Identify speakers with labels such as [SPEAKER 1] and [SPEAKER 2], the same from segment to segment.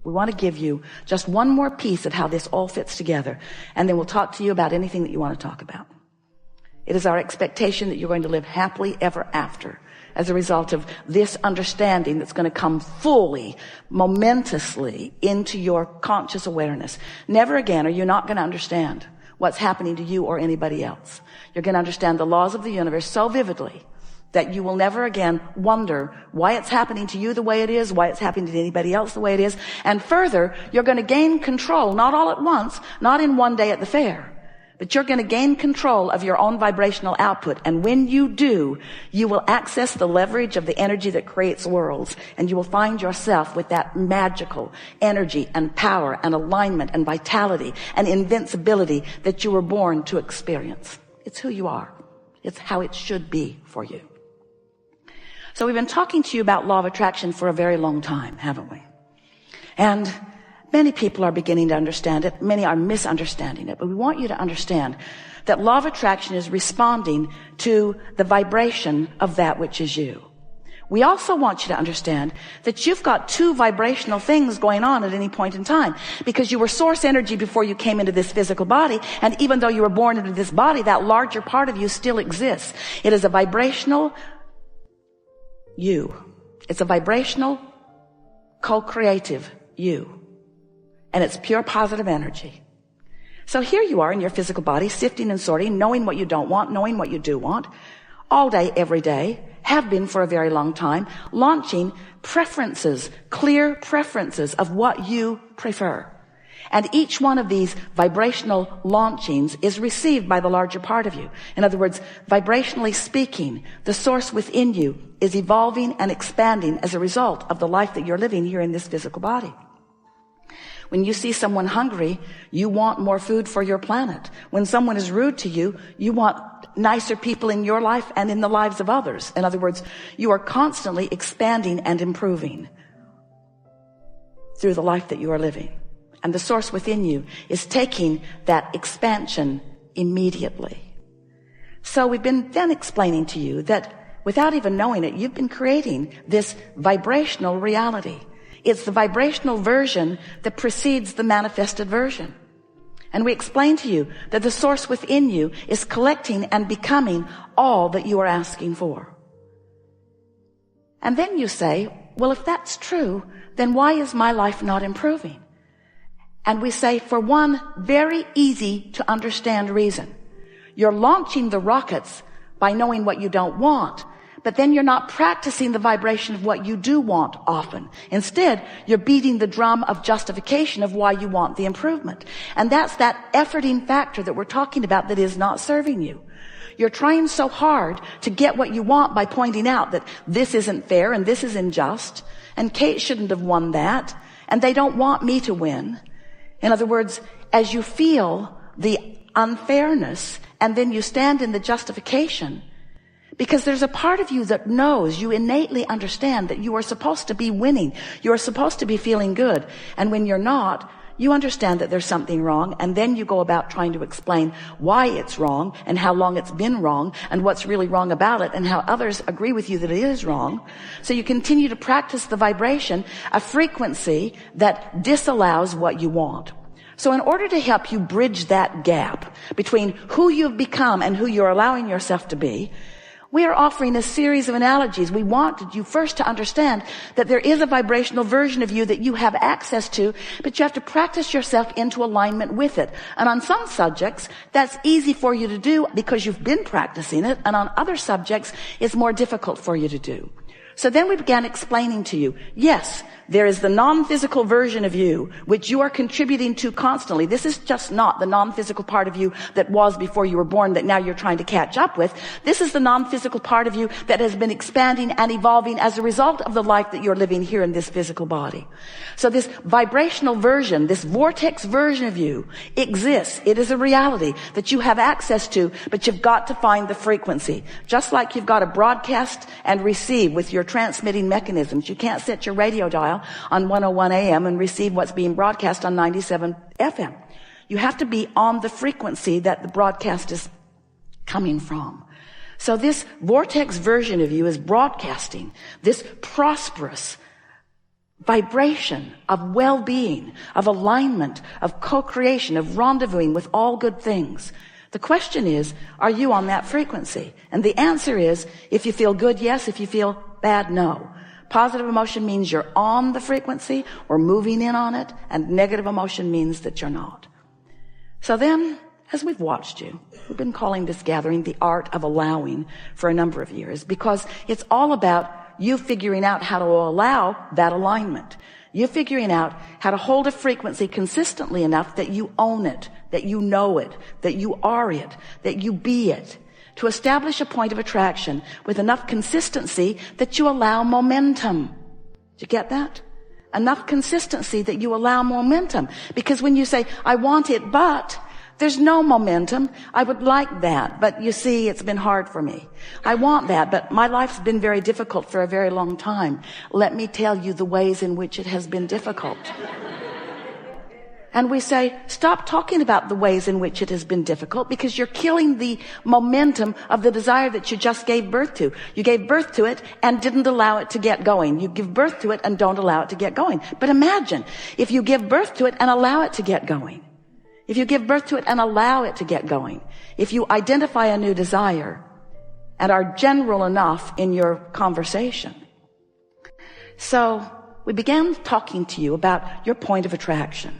[SPEAKER 1] We want to give you just one more piece of how this all fits together, and then we'll talk to you about anything that you want to talk about. It is our expectation that you're going to live happily ever after as a result of this understanding that's going to come fully, momentously into your conscious awareness. Never again are you not going to understand what's happening to you or anybody else. You're going to understand the laws of the universe so vividly that you will never again wonder why it's happening to you the way it is, why it's happening to anybody else the way it is. And further, you're going to gain control, not all at once, not in one day at the fair, but you're going to gain control of your own vibrational output. And when you do, you will access the leverage of the energy that creates worlds, and you will find yourself with that magical energy and power and alignment and vitality and invincibility that you were born to experience. It's who you are. It's how it should be for you. So we've been talking to you about law of attraction for a very long time, haven't we? And many people are beginning to understand it. Many are misunderstanding it. But we want you to understand that law of attraction is responding to the vibration of that which is you. We also want you to understand that you've got two vibrational things going on at any point in time, because you were source energy before you came into this physical body. And even though you were born into this body, that larger part of you still exists. It is a vibrational you. It's a vibrational, co-creative you. And it's pure positive energy. So here you are in your physical body, sifting and sorting, knowing what you don't want, knowing what you do want, all day, every day, have been for a very long time, launching preferences, clear preferences of what you prefer. And each one of these vibrational launchings is received by the larger part of you. In other words, vibrationally speaking, the source within you is evolving and expanding as a result of the life that you're living here in this physical body. When you see someone hungry, you want more food for your planet. When someone is rude to you, you want nicer people in your life and in the lives of others. In other words, you are constantly expanding and improving through the life that you are living. And the source within you is taking that expansion immediately. So we've been then explaining to you that without even knowing it, you've been creating this vibrational reality. It's the vibrational version that precedes the manifested version. And we explained to you that the source within you is collecting and becoming all that you are asking for. And then you say, well, if that's true, then why is my life not improving? And we say, for one very easy to understand reason. You're launching the rockets by knowing what you don't want, but then you're not practicing the vibration of what you do want often. Instead, you're beating the drum of justification of why you want the improvement. And that's that efforting factor that we're talking about that is not serving you. You're trying so hard to get what you want by pointing out that this isn't fair and this is unjust, and Kate shouldn't have won that, and they don't want me to win. In other words, as you feel the unfairness and then you stand in the justification, because there's a part of you that knows, you innately understand that you are supposed to be winning. You are supposed to be feeling good. And when you're not, you understand that there's something wrong, and then you go about trying to explain why it's wrong and how long it's been wrong and what's really wrong about it and how others agree with you that it is wrong. So you continue to practice the vibration, a frequency that disallows what you want. So in order to help you bridge that gap between who you've become and who you're allowing yourself to be, we are offering a series of analogies. We want you first to understand that there is a vibrational version of you that you have access to, but you have to practice yourself into alignment with it. And on some subjects, that's easy for you to do because you've been practicing it, and on other subjects, it's more difficult for you to do. So then we began explaining to you, yes, there is the non-physical version of you, which you are contributing to constantly. This is just not the non-physical part of you that was before you were born that now you're trying to catch up with. This is the non-physical part of you that has been expanding and evolving as a result of the life that you're living here in this physical body. So this vibrational version, this vortex version of you exists. It is a reality that you have access to, but you've got to find the frequency. Just like you've got to broadcast and receive with your transmitting mechanisms. You can't set your radio dial on 101 AM and receive what's being broadcast on 97 FM. You have to be on the frequency that the broadcast is coming from. So this vortex version of you is broadcasting this prosperous, vibration of well-being, of alignment, of co-creation, of rendezvousing with all good things. The question is, are you on that frequency? And the answer is, if you feel good, yes. If you feel bad, no. Positive emotion means you're on the frequency or moving in on it, and negative emotion means that you're not. So then, as we've watched you, we've been calling this gathering the art of allowing for a number of years, because it's all about you figuring out how to allow that alignment. You figuring out how to hold a frequency consistently enough that you own it, that you know it, that you are it, that you be it. To establish a point of attraction with enough consistency that you allow momentum. Did you get that? Enough consistency that you allow momentum. Because when you say, I want it, but there's no momentum. I would like that, but you see, it's been hard for me. I want that, but my life's been very difficult for a very long time. Let me tell you the ways in which it has been difficult. And we say, stop talking about the ways in which it has been difficult, because you're killing the momentum of the desire that you just gave birth to. You gave birth to it and didn't allow it to get going. You give birth to it and don't allow it to get going. But imagine if you give birth to it and allow it to get going. If you give birth to it and allow it to get going, if you identify a new desire and are general enough in your conversation. So we began talking to you about your point of attraction.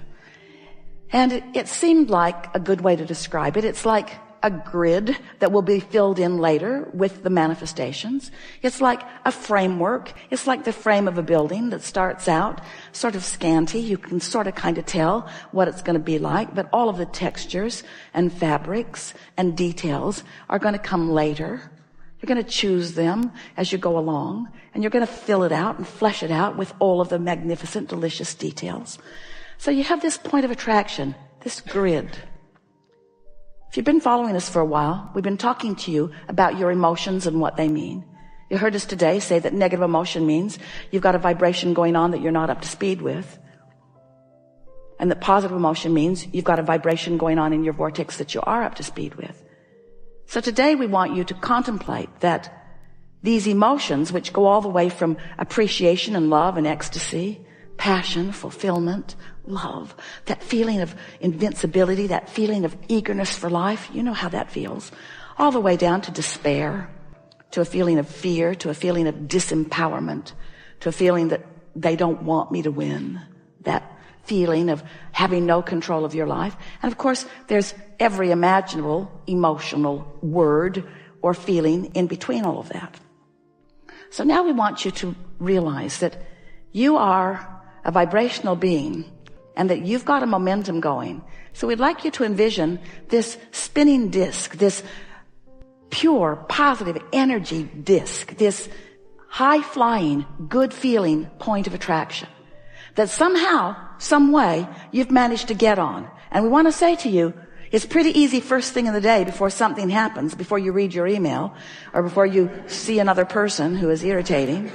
[SPEAKER 1] And it seemed like a good way to describe it. It's like a grid that will be filled in later with the manifestations. It's like a framework. It's like the frame of a building that starts out sort of scanty. You can sort of kind of tell what it's going to be like, but all of the textures and fabrics and details are going to come later. You're going to choose them as you go along, and you're going to fill it out and flesh it out with all of the magnificent, delicious details. So you have this point of attraction, this grid. If you've been following us for a while, we've been talking to you about your emotions and what they mean. You heard us today say that negative emotion means you've got a vibration going on that you're not up to speed with. And that positive emotion means you've got a vibration going on in your vortex that you are up to speed with. So today we want you to contemplate that these emotions, which go all the way from appreciation and love and ecstasy, passion, fulfillment, love, that feeling of invincibility, that feeling of eagerness for life, you know how that feels, all the way down to despair, to a feeling of fear, to a feeling of disempowerment, to a feeling that they don't want me to win, that feeling of having no control of your life. And of course, there's every imaginable emotional word or feeling in between all of that. So now we want you to realize that you are a vibrational being and that you've got a momentum going. So we'd like you to envision this spinning disc, this pure, positive energy disc, this high-flying, good-feeling point of attraction that somehow, some way, you've managed to get on. And we want to say to you, it's pretty easy first thing in the day before something happens, before you read your email, or before you see another person who is irritating,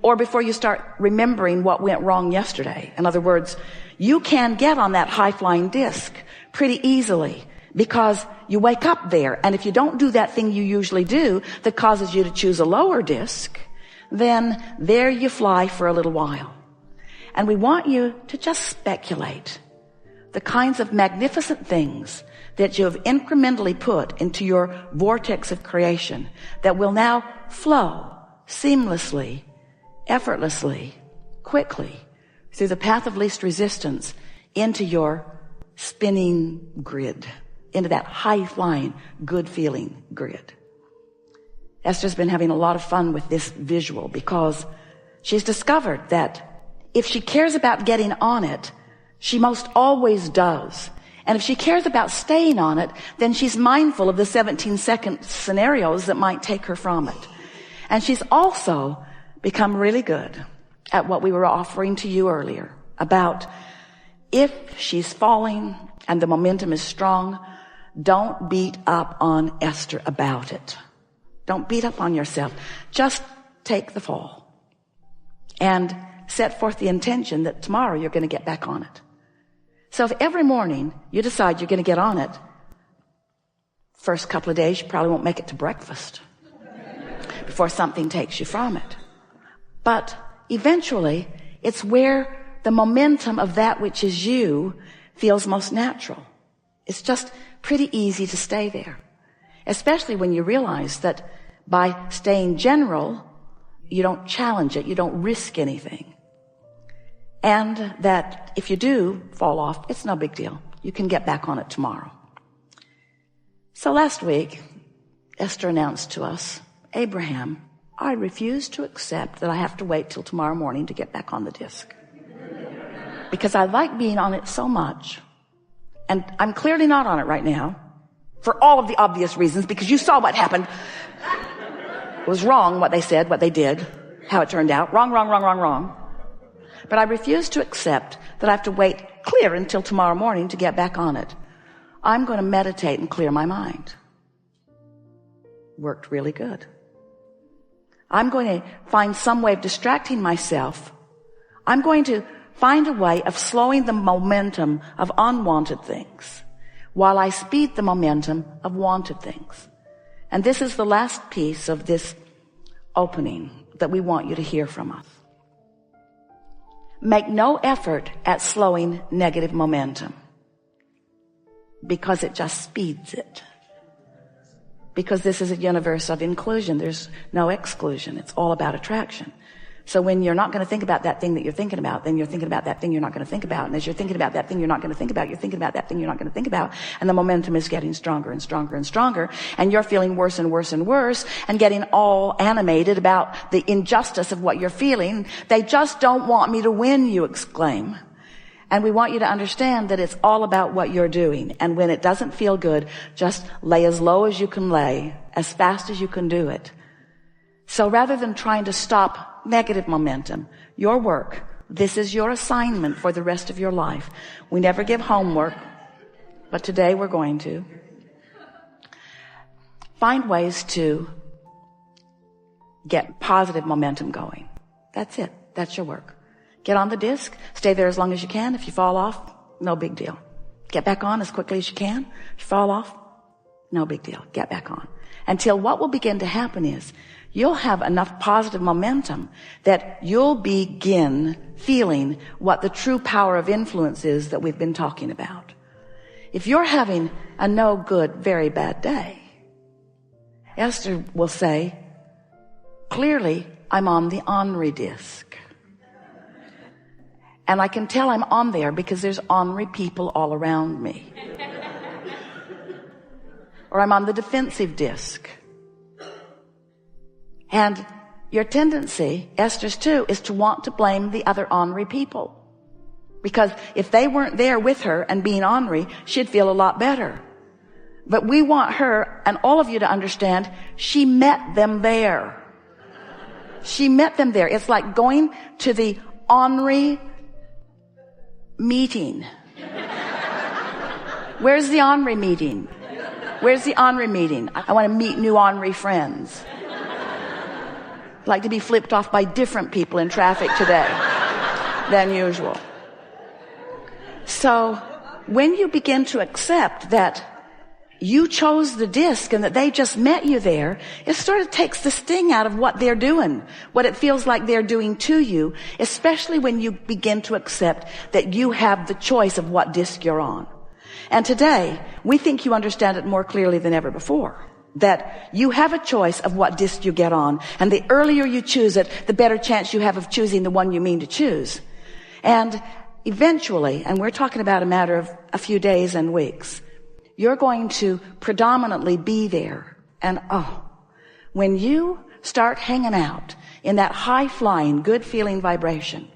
[SPEAKER 1] or before you start remembering what went wrong yesterday. In other words, you can get on that high-flying disc pretty easily because you wake up there. And if you don't do that thing you usually do that causes you to choose a lower disc, then there you fly for a little while. And we want you to just speculate the kinds of magnificent things that you have incrementally put into your vortex of creation that will now flow seamlessly, effortlessly, quickly through the path of least resistance into your spinning grid, into that high-flying, good-feeling grid. Esther's been having a lot of fun with this visual because she's discovered that if she cares about getting on it, she most always does. And if she cares about staying on it, then she's mindful of the 17-second scenarios that might take her from it. And she's also become really good at what we were offering to you earlier about if she's falling and the momentum is strong, don't beat up on Esther about it. Don't beat up on yourself. Just take the fall and set forth the intention that tomorrow you're going to get back on it. So if every morning you decide you're going to get on it, first couple of days you probably won't make it to breakfast before something takes you from it. But eventually it's where the momentum of that which is you feels most natural. It's just pretty easy to stay there, especially when you realize that by staying general, you don't challenge it, you don't risk anything. And that if you do fall off, it's no big deal. You can get back on it tomorrow. So last week, Esther announced to us, Abraham, I refuse to accept that I have to wait till tomorrow morning to get back on the disc. Because I like being on it so much. And I'm clearly not on it right now. For all of the obvious reasons, because you saw what happened. It was wrong what they said, what they did, how it turned out. Wrong. But I refuse to accept that I have to wait clear until tomorrow morning to get back on it. I'm going to meditate and clear my mind. Worked really good. I'm going to find some way of distracting myself. I'm going to find a way of slowing the momentum of unwanted things while I speed the momentum of wanted things. And this is the last piece of this opening that we want you to hear from us. Make no effort at slowing negative momentum because it just speeds it. Because this is a universe of inclusion. There's no exclusion. It's all about attraction. So when you're not going to think about that thing that you're thinking about, then you're thinking about that thing you're not going to think about. And as you're thinking about that thing you're not going to think about, you're thinking about that thing you're not going to think about. And the momentum is getting stronger and stronger and stronger. And you're feeling worse and worse and worse and getting all animated about the injustice of what you're feeling. They just don't want me to win, you exclaim. And we want you to understand that it's all about what you're doing. And when it doesn't feel good, just lay as low as you can lay, as fast as you can do it. So rather than trying to stop negative momentum, your work, this is your assignment for the rest of your life. We never give homework, but today we're going to. Find ways to get positive momentum going. That's it. That's your work. Get on the disc. Stay there as long as you can. If you fall off, no big deal. Get back on as quickly as you can. If you fall off, no big deal. Get back on. Until what will begin to happen is you'll have enough positive momentum that you'll begin feeling what the true power of influence is that we've been talking about. If you're having a no good, very bad day, Esther will say, clearly, I'm on the ornery disc. And I can tell I'm on there because there's ornery people all around me. Or I'm on the defensive disc. And your tendency, Esther's too, is to want to blame the other ornery people. Because if they weren't there with her and being ornery, she'd feel a lot better. But we want her and all of you to understand, she met them there. She met them there. It's like going to the ornery meeting. Where's the ornery meeting? Where's the ornery meeting? I want to meet new ornery friends. I'd like to be flipped off by different people in traffic today than usual. So when you begin to accept that you chose the disc and that they just met you there, it sort of takes the sting out of what they're doing, what it feels like they're doing to you, especially when you begin to accept that you have the choice of what disc you're on. And today, we think you understand it more clearly than ever before, that you have a choice of what disc you get on, and the earlier you choose it, the better chance you have of choosing the one you mean to choose. And eventually, and we're talking about a matter of a few days and weeks, you're going to predominantly be there. And when you start hanging out in that high-flying, good-feeling vibration,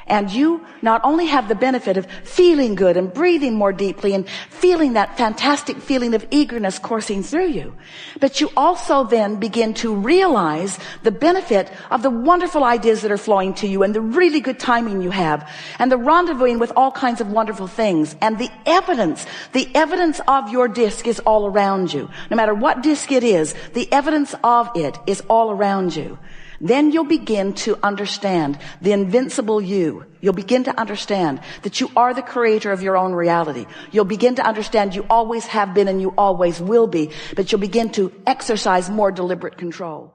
[SPEAKER 1] and you not only have the benefit of feeling good and breathing more deeply and feeling that fantastic feeling of eagerness coursing through you, but you also then begin to realize the benefit of the wonderful ideas that are flowing to you and the really good timing you have and the rendezvousing with all kinds of wonderful things. And the evidence of your disc is all around you. No matter what disc it is, the evidence of it is all around you. Then you'll begin to understand the invincible you. You'll begin to understand that you are the creator of your own reality. You'll begin to understand you always have been and you always will be, but you'll begin to exercise more deliberate control.